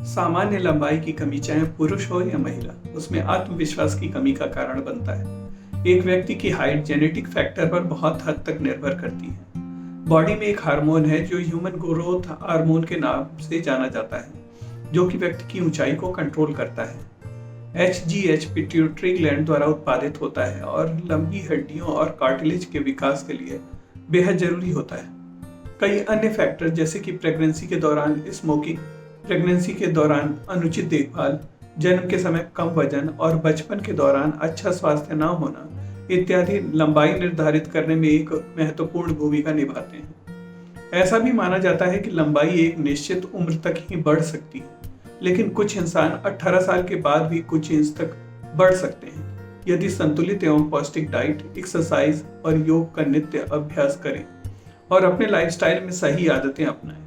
सामान्य लंबाई की कमी चाहे पुरुष हो या महिला, उसमें आत्मविश्वास की कमी का कारण बनता है। एक व्यक्ति की हाइट जेनेटिक फैक्टर पर बहुत हद तक निर्भर करती है। बॉडी में एक हार्मोन है जो ह्यूमन ग्रोथ हार्मोन के नाम से जाना जाता है, जो कि व्यक्ति की ऊंचाई को कंट्रोल करता है। HGH पिट्यूटरी ग्लैंड द्वारा उत्पादित होता है और लंबी हड्डियों और कार्टिलेज के विकास के लिए बेहद जरूरी होता है। कई अन्य फैक्टर जैसे कि प्रेगनेंसी के दौरान स्मोकिंग, प्रेगनेंसी के दौरान अनुचित देखभाल, जन्म के समय कम वजन और बचपन के दौरान अच्छा स्वास्थ्य न होना इत्यादि लंबाई निर्धारित करने में एक महत्वपूर्ण भूमिका निभाते हैं। ऐसा भी माना जाता है कि लंबाई एक निश्चित उम्र तक ही बढ़ सकती है, लेकिन कुछ इंसान 18 साल के बाद भी कुछ इंच तक बढ़ सकते हैं यदि संतुलित एवं पौष्टिक डाइट, एक्सरसाइज और योग का नित्य अभ्यास करें और अपने लाइफस्टाइल में सही आदतें अपनाएं।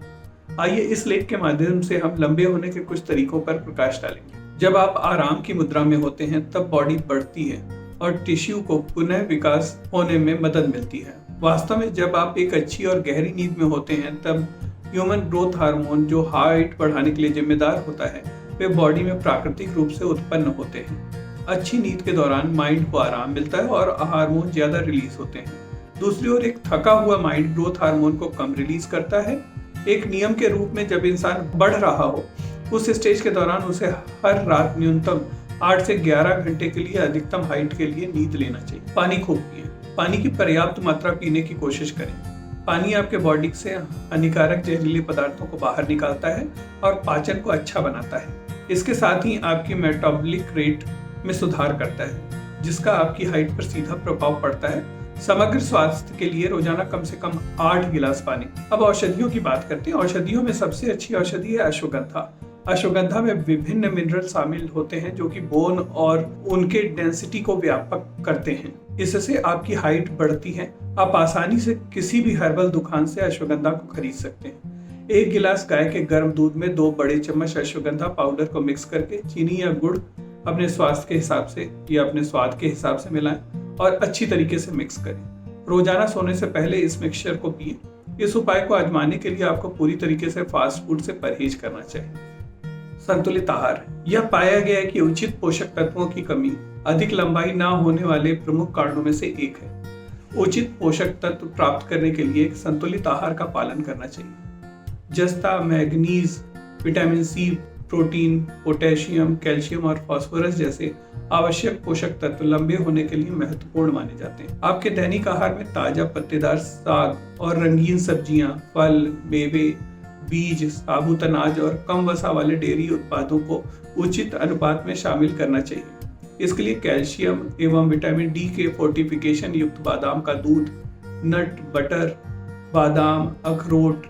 आइए इस लेख के माध्यम से हम लंबे होने के कुछ तरीकों पर प्रकाश डालेंगे। जब आप आराम की मुद्रा में होते हैं तब बॉडी बढ़ती है और टिश्यू को पुनः विकास होने में मदद मिलती है। वास्तव में जब आप एक अच्छी और गहरी नींद में होते हैं तब ह्यूमन ग्रोथ हार्मोन, जो हाइट बढ़ाने के लिए जिम्मेदार होता है, वे बॉडी में प्राकृतिक रूप से उत्पन्न होते हैं। अच्छी नींद के दौरान माइंड को आराम मिलता है और हार्मोन ज्यादा रिलीज होते हैं। दूसरी ओर एक थका हुआ माइंड ग्रोथ हार्मोन को कम रिलीज करता है। एक नियम के रूप में जब इंसान बढ़ रहा हो उस स्टेज के दौरान उसे हर रात न्यूनतम 8 से 11 घंटे के लिए अधिकतम हाइट के लिए नींद लेना चाहिए। पानी खूब पिएं। पानी की पर्याप्त मात्रा पीने की कोशिश करें। पानी आपके बॉडी से हानिकारक जहरीले पदार्थों को बाहर निकालता है और पाचन को अच्छा बनाता है। इसके साथ ही आपकी मेटाबॉलिक रेट में सुधार करता है, जिसका आपकी हाइट पर सीधा प्रभाव पड़ता है। समग्र स्वास्थ्य के लिए रोजाना कम से कम 8 गिलास पानी। अब औषधियों की बात करते हैं। औषधियों में सबसे अच्छी औषधि है अश्वगंधा। अश्वगंधा में विभिन्न मिनरल शामिल होते हैं जो कि बोन और उनके डेंसिटी को व्यापक करते हैं। इससे आपकी हाइट बढ़ती है। आप आसानी से किसी भी हर्बल दुकान से अश्वगंधा को खरीद सकते हैं। 1 गिलास गाय के गर्म दूध में 2 बड़े चम्मच अश्वगंधा पाउडर को मिक्स करके चीनी या गुड़ अपने स्वास्थ्य के हिसाब से या अपने स्वाद के हिसाब से मिलाएं और अच्छी तरीके से मिक्स करें। रोजाना सोने से पहले इस मिक्सचर को पिएं। इस उपाय को आजमाने के लिए आपको पूरी तरीके से फास्ट फूड से परहेज करना चाहिए। संतुलित आहार। यह पाया गया है कि उचित पोषक तत्वों की कमी अधिक लंबाई ना होने वाले प्रमुख कारणों में से एक है। उचित पोषक तत्व प्राप्त करने के लिए एक संतुलित आहार का पालन करना चाहिए। जस्ता, manganese, vitamin C, protein, potassium, calcium और फास्फोरस जैसे आवश्यक पोषक तत्व लंबे होने के लिए महत्वपूर्ण माने जाते हैं। आपके दैनिक आहार में ताजा पत्तेदार साग और रंगीन सब्जियां, फल, मेवे, बीज, साबुत अनाज और कम वसा वाले डेयरी उत्पादों को उचित अनुपात में शामिल करना चाहिए। इसके लिए कैल्शियम एवं विटामिन डी के फोर्टिफिकेशन युक्त बादाम का दूध, नट बटर, बादाम, अखरोट,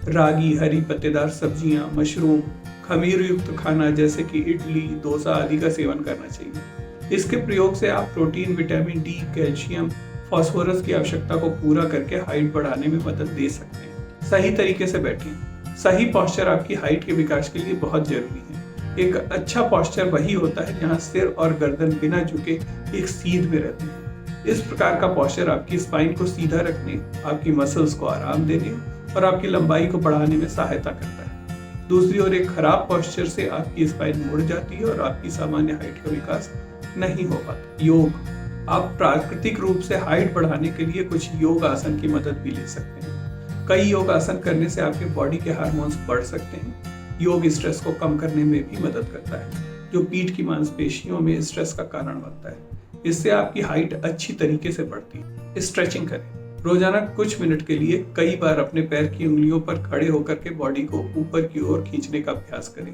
रागी, हरी पत्तेदार सब्जियां, मशरूम, खमीर युक्त खाना जैसे कि इडली, डोसा आदि का सेवन करना चाहिए। इसके प्रयोग से आप protein, vitamin D, calcium, phosphorus की आवश्यकता को पूरा करके हाइट बढ़ाने में मदद दे सकते हैं। सही तरीके से बैठें। सही पोस्चर आपकी हाइट के विकास के लिए बहुत जरूरी है। एक अच्छा पोस्चर वही होता है जहां सिर और गर्दन बिना झुके एक सीध में रहते हैं। इस प्रकार का पोस्चर आपकी स्पाइन को सीधा रखने, आपकी मसल्स को आराम देने और आपकी लंबाई को बढ़ाने में सहायता करता है। दूसरी ओर एक खराब पोस्चर से आपकी स्पाइन मुड़ जाती है और आपकी सामान्य हाइट का विकास नहीं हो पाता। योग। आप प्राकृतिक रूप से हाइट बढ़ाने के लिए कुछ योग आसन की मदद भी ले सकते हैं। कई योग आसन करने से आपके बॉडी के हार्मोन्स बढ़ सकते हैं। योग स्ट्रेस को कम करने में भी मदद करता है, जो पीठ की मांसपेशियों में स्ट्रेस का कारण बनता है। इससे आपकी हाइट अच्छी तरीके से बढ़ती है। स्ट्रेचिंग करें। रोजाना कुछ मिनट के लिए कई बार अपने पैर की उंगलियों पर खड़े होकर के बॉडी को ऊपर की ओर खींचने का अभ्यास करें।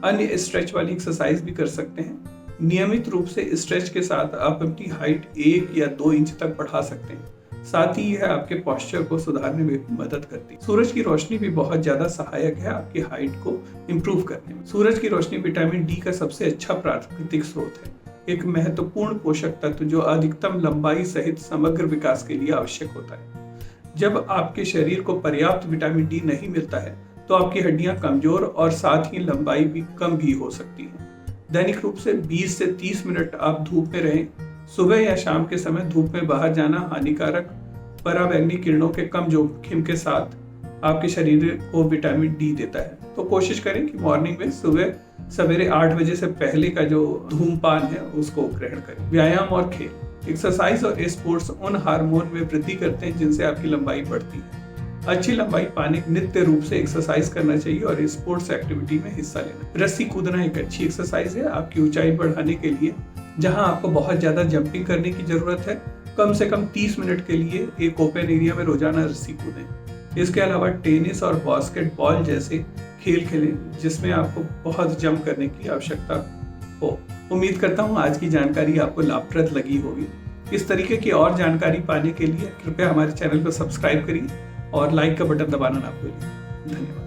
अन्य स्ट्रेच वाली एक्सरसाइज भी कर सकते हैं। नियमित रूप से स्ट्रेच के साथ आप अपनी हाइट 1 या 2 इंच तक बढ़ा सकते हैं। साथ ही यह आपके पोस्चर को सुधारने में भी मदद करती है। सूरज की रोशनी भी बहुत ज्यादा सहायक है आपकी हाइट को इम्प्रूव करने में। सूरज की रोशनी विटामिन डी का सबसे अच्छा प्राकृतिक स्रोत है, एक महत्वपूर्ण पोषक तत्व जो अधिकतम लंबाई सहित समग्र विकास के लिए आवश्यक होता है। जब आपके शरीर को पर्याप्त विटामिन डी नहीं मिलता है तो आपकी हड्डियां कमजोर और साथ ही लंबाई भी कम भी हो सकती है। दैनिक रूप से 20 से 30 मिनट आप धूप में रहें। सुबह या शाम के समय धूप में बाहर जाना हानिकारक पराबैंगनी किरणों के कम जोखिम के साथ आपके शरीर को विटामिन डी देता है। तो कोशिश करें कि मॉर्निंग में सुबह सवेरे 8 बजे से पहले का जो धूमपान है उसको ग्रहण करें। व्यायाम और खेल, एक्सरसाइज और स्पोर्ट्स उन हार्मोन में वृद्धि करते हैं जिनसे आपकी लंबाई बढ़ती है। अच्छी लंबाई पाने नित्य रूप से एक्सरसाइज करना चाहिए और स्पोर्ट्स एक्टिविटी में हिस्सा लेना। रस्सी कूदना एक अच्छी एक्सरसाइज है आपकी ऊंचाई बढ़ाने के लिए। जहां आपको बहुत ज्यादा जंपिंग करने की जरूरत है, कम से कम 30 मिनट के लिए एक ओपन एरिया में रोजाना रस्सी कूदें। इसके अलावा टेनिस और बास्केटबॉल जैसे खेल खेलें जिसमें आपको बहुत जंप करने की आवश्यकता हो। उम्मीद करता हूँ आज की जानकारी आपको लाभप्रद लगी होगी। इस तरीके की और जानकारी पाने के लिए कृपया हमारे चैनल को सब्सक्राइब करिए और लाइक का बटन दबाना ना भूलिए। धन्यवाद।